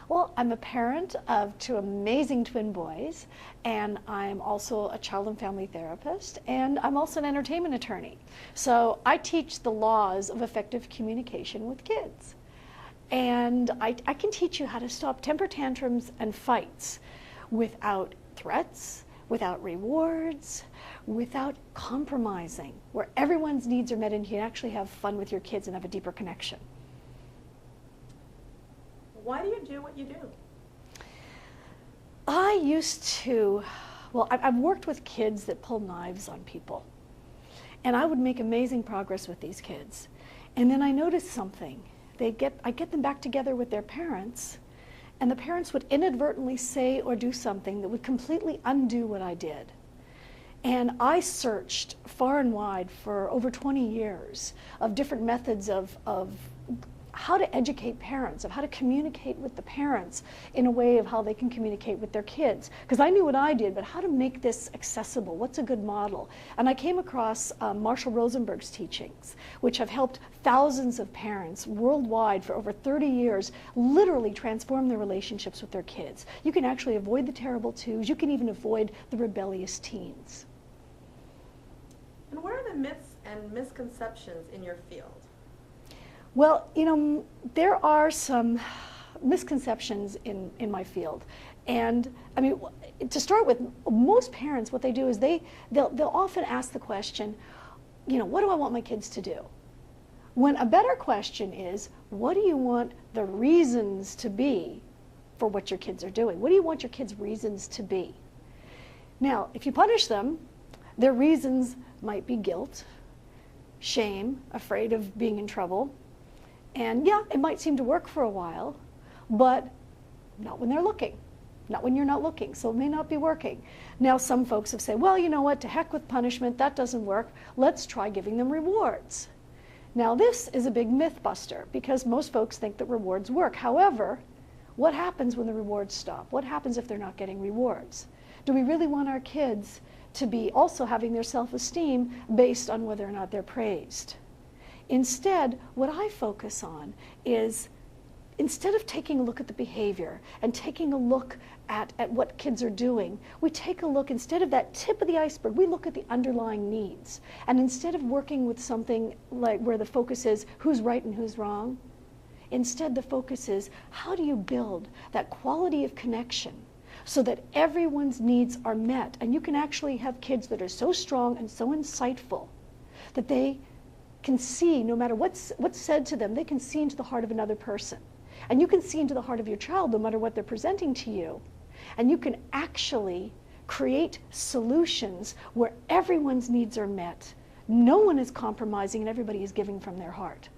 Well, I'm a parent of two amazing twin boys, and I'm also a child and family therapist, and I'm also an entertainment attorney. So I teach the laws of effective communication with kids. And I can teach you how to stop temper tantrums and fights without threats, without rewards, without compromising, where everyone's needs are met and you can actually have fun with your kids and have a deeper connection. Why do you do what you do? I used to, well, I've worked with kids that pull knives on people. And I would make amazing progress with these kids. And then I noticed something. I get them back together with their parents, and the parents would inadvertently say or do something that would completely undo what I did. And I searched far and wide for over 20 years of different methods of how to educate parents, of how to communicate with the parents in a way of how they can communicate with their kids. Because I knew what I did, but how to make this accessible, what's a good model? And I came across Marshall Rosenberg's teachings, which have helped thousands of parents worldwide for over 30 years literally transform their relationships with their kids. You can actually avoid the terrible twos, you can even avoid the rebellious teens. And what are the myths and misconceptions in your field? Well, you know, there are some misconceptions in my field. And I mean, to start with, most parents, what they do is they'll often ask the question, you know, what do I want my kids to do? When a better question is, what do you want the reasons to be for what your kids are doing? What do you want your kids' reasons to be? Now, if you punish them, their reasons might be guilt, shame, afraid of being in trouble. And yeah, it might seem to work for a while, but not when they're looking, not when you're not looking, so it may not be working. Now, some folks have said, well, you know what, to heck with punishment, that doesn't work. Let's try giving them rewards. Now, this is a big myth buster because most folks think that rewards work. However, what happens when the rewards stop? What happens if they're not getting rewards? Do we really want our kids to be also having their self-esteem based on whether or not they're praised? Instead, what I focus on is, instead of taking a look at the behavior and taking a look at what kids are doing, we take a look, instead of that tip of the iceberg, we look at the underlying needs. And instead of working with something like where the focus is who's right and who's wrong, instead the focus is how do you build that quality of connection so that everyone's needs are met. And you can actually have kids that are so strong and so insightful that they can see, no matter what's said to them, they can see into the heart of another person. And you can see into the heart of your child no matter what they're presenting to you. And you can actually create solutions where everyone's needs are met. No one is compromising and everybody is giving from their heart.